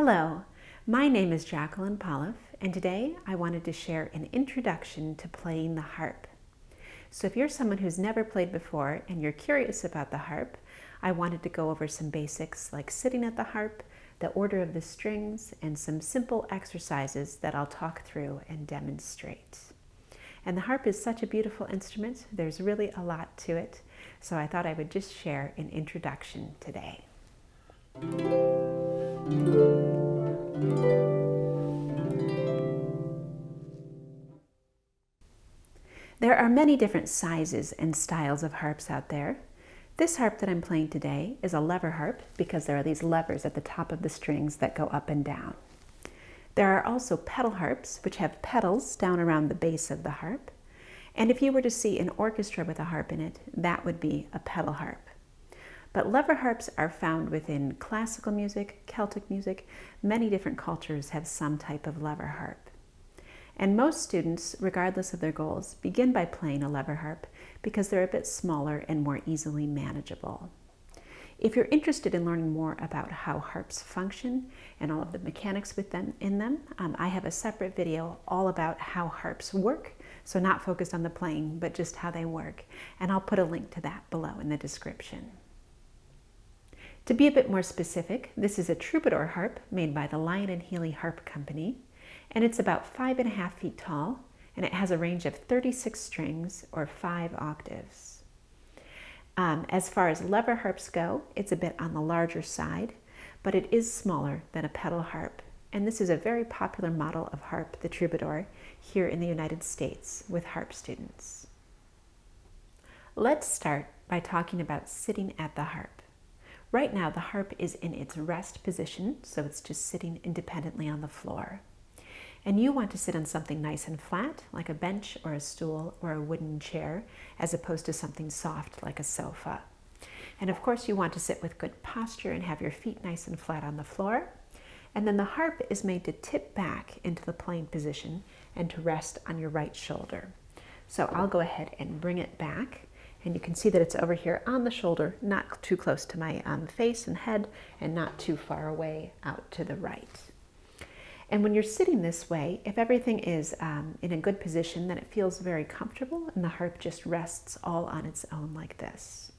Hello, my name is Jacqueline Pollauf, and today I wanted to share an introduction to playing the harp. So if you're someone who's never played before and you're curious about the harp, I wanted to go over some basics like sitting at the harp, the order of the strings, and some simple exercises that I'll talk through and demonstrate. And the harp is such a beautiful instrument, there's really a lot to it, so I thought I would just share an introduction today. There are many different sizes and styles of harps out there. This harp that I'm playing today is a lever harp because there are these levers at the top of the strings that go up and down. There are also pedal harps, which have pedals down around the base of the harp. And if you were to see an orchestra with a harp in it, that would be a pedal harp. But lever harps are found within classical music, Celtic music. Many different cultures have some type of lever harp. And most students, regardless of their goals, begin by playing a lever harp because they're a bit smaller and more easily manageable. If you're interested in learning more about how harps function and all of the mechanics in them, I have a separate video all about how harps work, so not focused on the playing, but just how they work. And I'll put a link to that below in the description. To be a bit more specific, this is a Troubadour harp made by the Lion and Healy Harp Company, and it's about 5.5 feet tall, and it has a range of 36 strings or 5 octaves. As far as lever harps go, it's a bit on the larger side, but it is smaller than a pedal harp, and this is a very popular model of harp, the Troubadour, here in the United States with harp students. Let's start by talking about sitting at the harp. Right now, the harp is in its rest position, so it's just sitting independently on the floor. And you want to sit on something nice and flat, like a bench or a stool or a wooden chair, as opposed to something soft like a sofa. And of course, you want to sit with good posture and have your feet nice and flat on the floor. And then the harp is made to tip back into the playing position and to rest on your right shoulder. So I'll go ahead and bring it back. And you can see that it's over here on the shoulder, not too close to my face and head, and not too far away out to the right. And when you're sitting this way, if everything is in a good position, then it feels very comfortable, and the harp just rests all on its own like this.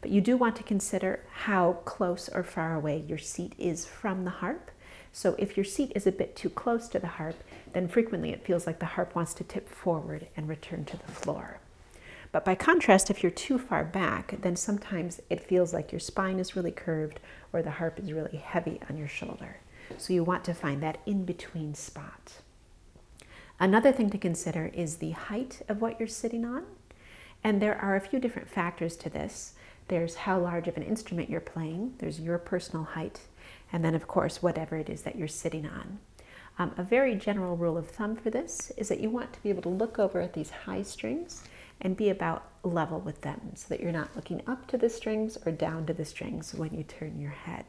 But you do want to consider how close or far away your seat is from the harp. So if your seat is a bit too close to the harp, then frequently it feels like the harp wants to tip forward and return to the floor. But by contrast, if you're too far back, then sometimes it feels like your spine is really curved or the harp is really heavy on your shoulder. So you want to find that in-between spot. Another thing to consider is the height of what you're sitting on. And there are a few different factors to this. There's how large of an instrument you're playing, there's your personal height, and then of course whatever it is that you're sitting on. A very general rule of thumb for this is that you want to be able to look over at these high strings and be about level with them so that you're not looking up to the strings or down to the strings when you turn your head.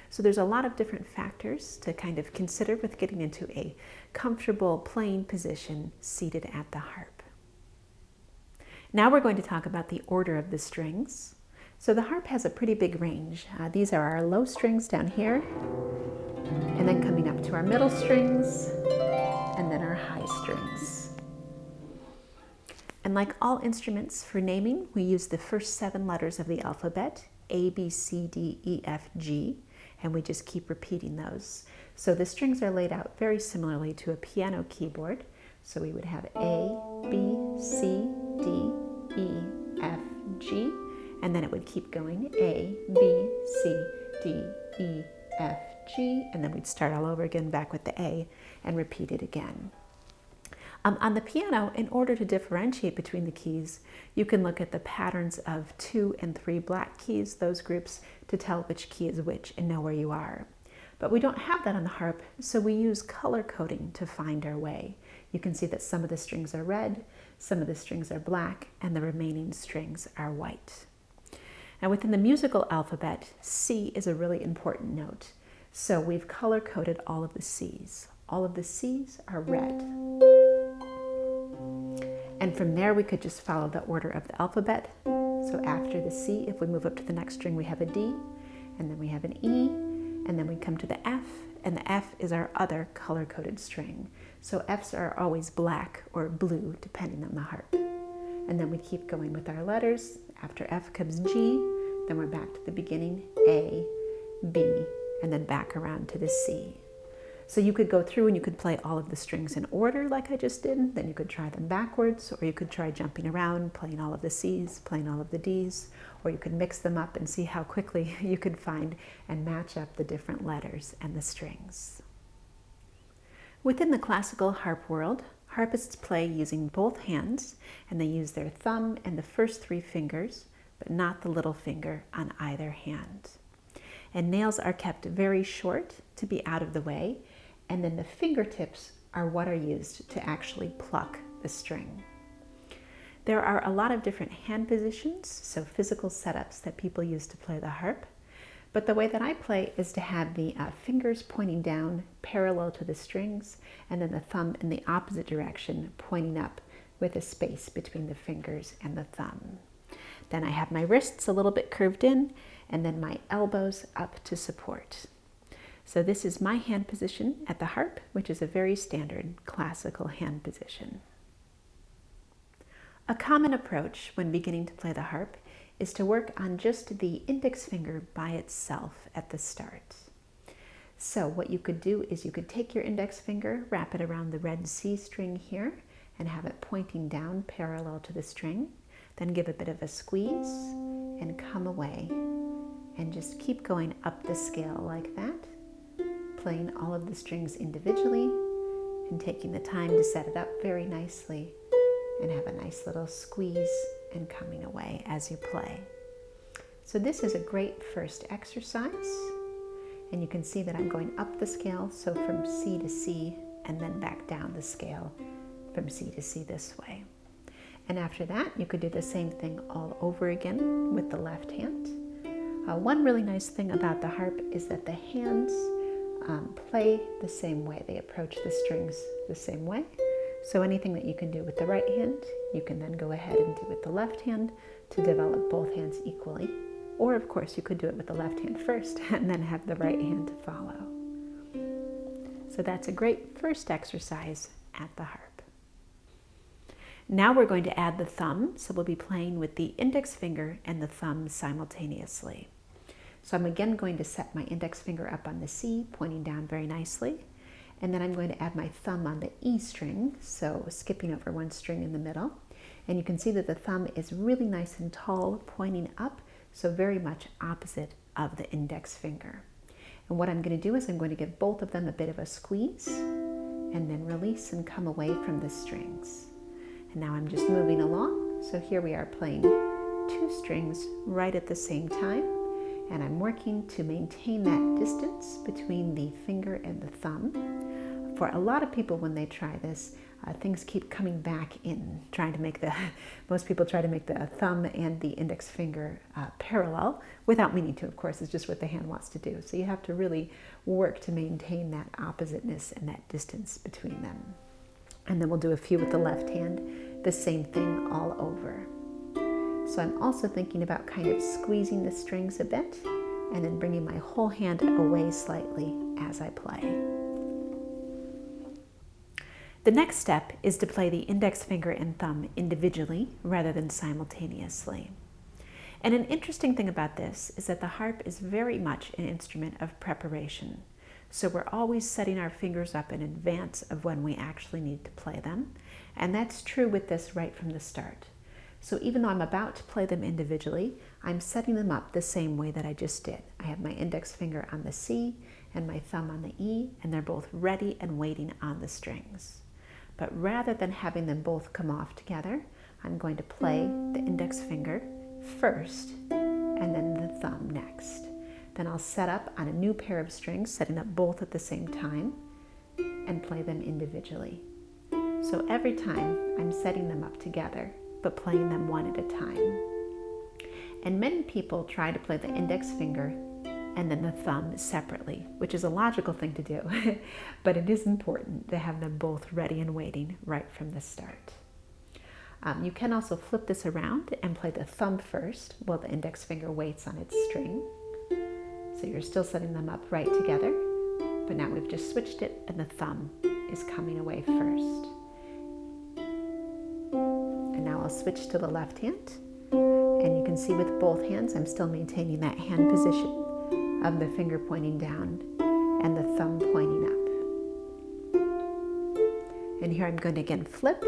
So there's a lot of different factors to kind of consider with getting into a comfortable playing position seated at the harp. Now we're going to talk about the order of the strings. So the harp has a pretty big range. These are our low strings down here, and then coming up to our middle strings, and then our high strings. And like all instruments for naming, we use the first 7 letters of the alphabet, A, B, C, D, E, F, G, and we just keep repeating those. So the strings are laid out very similarly to a piano keyboard. So we would have A, B, C, D, E, F, G, and then it would keep going A, B, C, D, E, F, G, and then we'd start all over again back with the A and repeat it again. On the piano, in order to differentiate between the keys, you can look at the patterns of 2 and 3 black keys, those groups, to tell which key is which and know where you are. But we don't have that on the harp, so we use color coding to find our way. You can see that some of the strings are red, some of the strings are black, and the remaining strings are white. Now within the musical alphabet, C is a really important note. So we've color coded all of the C's. All of the C's are red. And from there, we could just follow the order of the alphabet. So after the C, if we move up to the next string, we have a D, and then we have an E, and then we come to the F, and the F is our other color-coded string. So Fs are always black or blue, depending on the harp. And then we keep going with our letters. After F comes G, then we're back to the beginning, A, B, and then back around to the C. So you could go through and you could play all of the strings in order like I just did, then you could try them backwards, or you could try jumping around, playing all of the Cs, playing all of the Ds, or you could mix them up and see how quickly you could find and match up the different letters and the strings. Within the classical harp world, harpists play using both hands, and they use their thumb and the first 3 fingers, but not the little finger on either hand. And nails are kept very short to be out of the way, and then the fingertips are what are used to actually pluck the string. There are a lot of different hand positions, so physical setups that people use to play the harp, but the way that I play is to have the fingers pointing down parallel to the strings, and then the thumb in the opposite direction pointing up with a space between the fingers and the thumb. Then I have my wrists a little bit curved in, and then my elbows up to support. So this is my hand position at the harp, which is a very standard classical hand position. A common approach when beginning to play the harp is to work on just the index finger by itself at the start. So what you could do is you could take your index finger, wrap it around the red C string here, and have it pointing down parallel to the string, then give a bit of a squeeze and come away, and just keep going up the scale like that, playing all of the strings individually and taking the time to set it up very nicely and have a nice little squeeze and coming away as you play. So this is a great first exercise, and you can see that I'm going up the scale, so from C to C, and then back down the scale from C to C this way. And after that, you could do the same thing all over again with the left hand. One really nice thing about the harp is that the hands play the same way. They approach the strings the same way. So anything that you can do with the right hand, you can then go ahead and do with the left hand to develop both hands equally. Or of course, you could do it with the left hand first and then have the right hand to follow. So that's a great first exercise at the harp. Now we're going to add the thumb, so we'll be playing with the index finger and the thumb simultaneously. So I'm again going to set my index finger up on the C, pointing down very nicely, and then I'm going to add my thumb on the E string, so skipping over one string in the middle. And you can see that the thumb is really nice and tall, pointing up, so very much opposite of the index finger. And what I'm going to do is I'm going to give both of them a bit of a squeeze, and then release and come away from the strings. And now I'm just moving along. So here we are playing 2 strings right at the same time. And I'm working to maintain that distance between the finger and the thumb. For a lot of people when they try this, things keep coming back in, most people try to make the thumb and the index finger parallel, without meaning to, of course. It's just what the hand wants to do. So you have to really work to maintain that oppositeness and that distance between them. And then we'll do a few with the left hand, the same thing all over. So I'm also thinking about kind of squeezing the strings a bit and then bringing my whole hand away slightly as I play. The next step is to play the index finger and thumb individually rather than simultaneously. And an interesting thing about this is that the harp is very much an instrument of preparation. So we're always setting our fingers up in advance of when we actually need to play them. And that's true with this right from the start. So even though I'm about to play them individually, I'm setting them up the same way that I just did. I have my index finger on the C and my thumb on the E, and they're both ready and waiting on the strings. But rather than having them both come off together, I'm going to play the index finger first and then the thumb next. Then I'll set up on a new pair of strings, setting up both at the same time, and play them individually. So every time I'm setting them up together, but playing them one at a time. And many people try to play the index finger and then the thumb separately, which is a logical thing to do, but it is important to have them both ready and waiting right from the start. You can also flip this around and play the thumb first while the index finger waits on its string. So you're still setting them up right together, but now we've just switched it and the thumb is coming away first. And now I'll switch to the left hand. And you can see with both hands, I'm still maintaining that hand position of the finger pointing down and the thumb pointing up. And here I'm going to again flip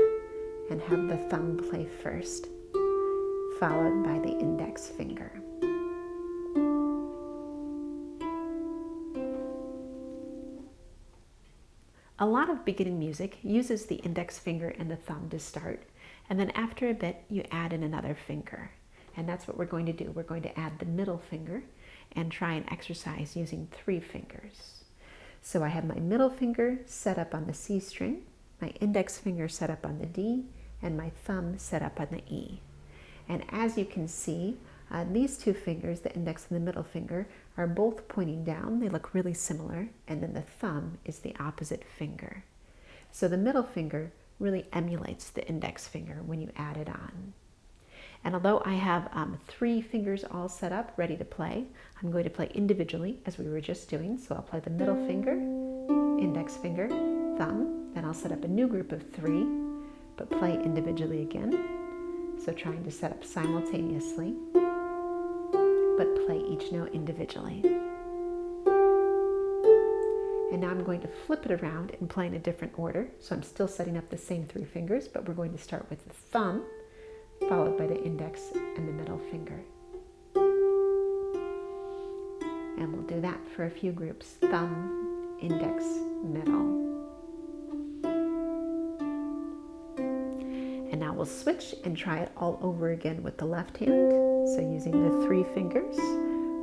and have the thumb play first, followed by the index finger. A lot of beginning music uses the index finger and the thumb to start, and then after a bit you add in another finger. And that's what we're going to do. We're going to add the middle finger and try an exercise using 3 fingers. So I have my middle finger set up on the C string, my index finger set up on the D, and my thumb set up on the E. And as you can see, these 2 fingers, the index and the middle finger, are both pointing down. They look really similar, and then the thumb is the opposite finger. So the middle finger really emulates the index finger when you add it on. And although I have 3 fingers all set up, ready to play, I'm going to play individually as we were just doing. So I'll play the middle finger, index finger, thumb, then I'll set up a new group of 3, but play individually again. So trying to set up simultaneously, but play each note individually. And now I'm going to flip it around and play in a different order. So I'm still setting up the same 3 fingers, but we're going to start with the thumb, followed by the index and the middle finger. And we'll do that for a few groups. Thumb, index, middle. And now we'll switch and try it all over again with the left hand. So using the 3 fingers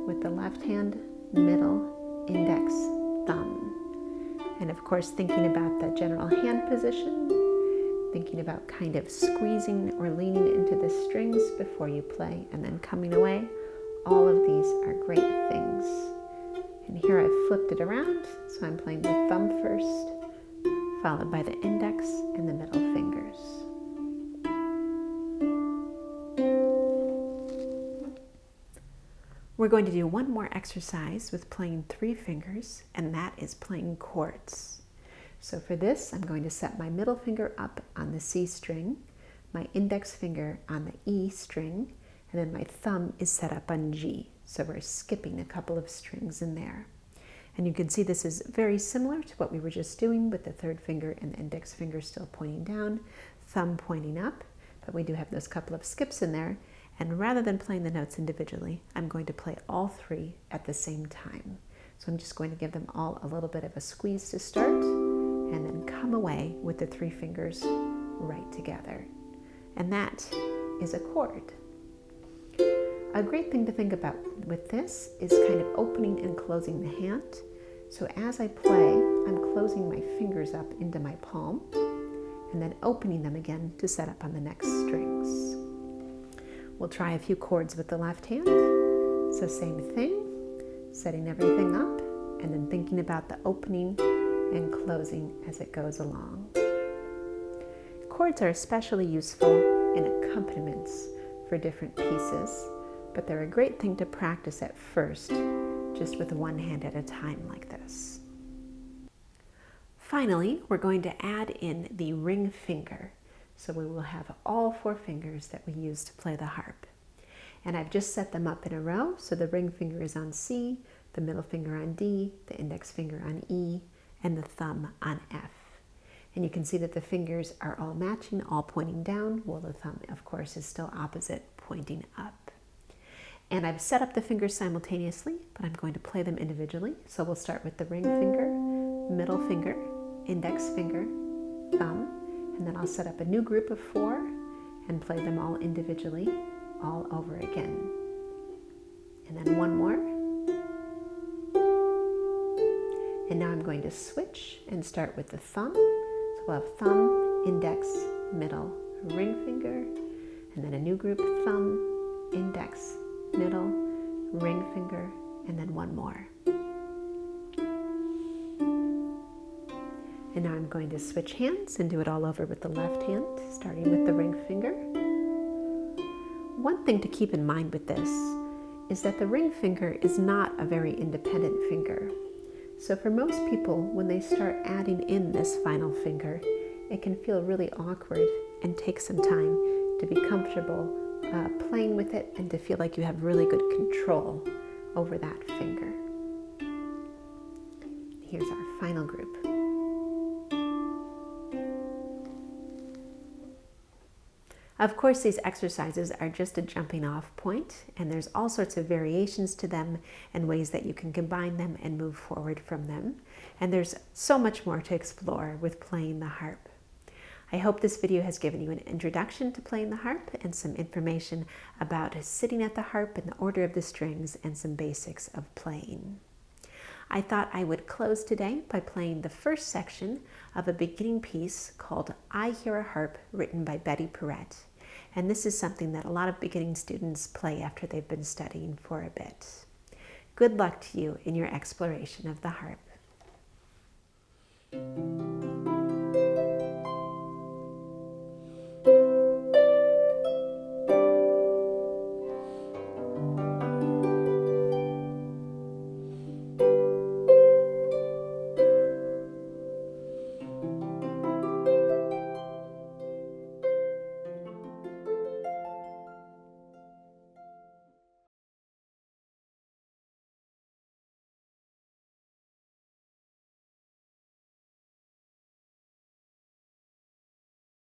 with the left hand, middle, index, thumb. And of course, thinking about the general hand position, thinking about kind of squeezing or leaning into the strings before you play and then coming away. All of these are great things. And here I've flipped it around, so I'm playing the thumb first, followed by the index and the middle fingers. We're going to do one more exercise with playing 3 fingers, and that is playing chords. So for this, I'm going to set my middle finger up on the C string, my index finger on the E string, and then my thumb is set up on G. So we're skipping a couple of strings in there. And you can see this is very similar to what we were just doing with the 3rd finger and the index finger still pointing down, thumb pointing up, but we do have those couple of skips in there. And rather than playing the notes individually, I'm going to play all 3 at the same time. So I'm just going to give them all a little bit of a squeeze to start, and then come away with the 3 fingers right together. And that is a chord. A great thing to think about with this is kind of opening and closing the hand. So as I play, I'm closing my fingers up into my palm and then opening them again to set up on the next strings. We'll try a few chords with the left hand. So same thing, setting everything up and then thinking about the opening and closing as it goes along. Chords are especially useful in accompaniments for different pieces, but they're a great thing to practice at first, just with one hand at a time like this. Finally, we're going to add in the ring finger. So we will have all 4 fingers that we use to play the harp. And I've just set them up in a row, so the ring finger is on C, the middle finger on D, the index finger on E, and the thumb on F. And you can see that the fingers are all matching, all pointing down, while the thumb, of course, is still opposite, pointing up. And I've set up the fingers simultaneously, but I'm going to play them individually. So we'll start with the ring finger, middle finger, index finger, thumb, and then I'll set up a new group of 4 and play them all individually, all over again. And then one more. And now I'm going to switch and start with the thumb. So we'll have thumb, index, middle, ring finger, and then a new group, thumb, index, middle, ring finger, and then one more. And now I'm going to switch hands and do it all over with the left hand, starting with the ring finger. One thing to keep in mind with this is that the ring finger is not a very independent finger. So for most people, when they start adding in this final finger, it can feel really awkward and take some time to be comfortable playing with it and to feel like you have really good control over that finger. Here's our final group. Of course, these exercises are just a jumping off point, and there's all sorts of variations to them and ways that you can combine them and move forward from them. And there's so much more to explore with playing the harp. I hope this video has given you an introduction to playing the harp and some information about sitting at the harp and the order of the strings and some basics of playing. I thought I would close today by playing the first section of a beginning piece called I Hear a Harp, written by Betty Perrette. And this is something that a lot of beginning students play after they've been studying for a bit. Good luck to you in your exploration of the harp.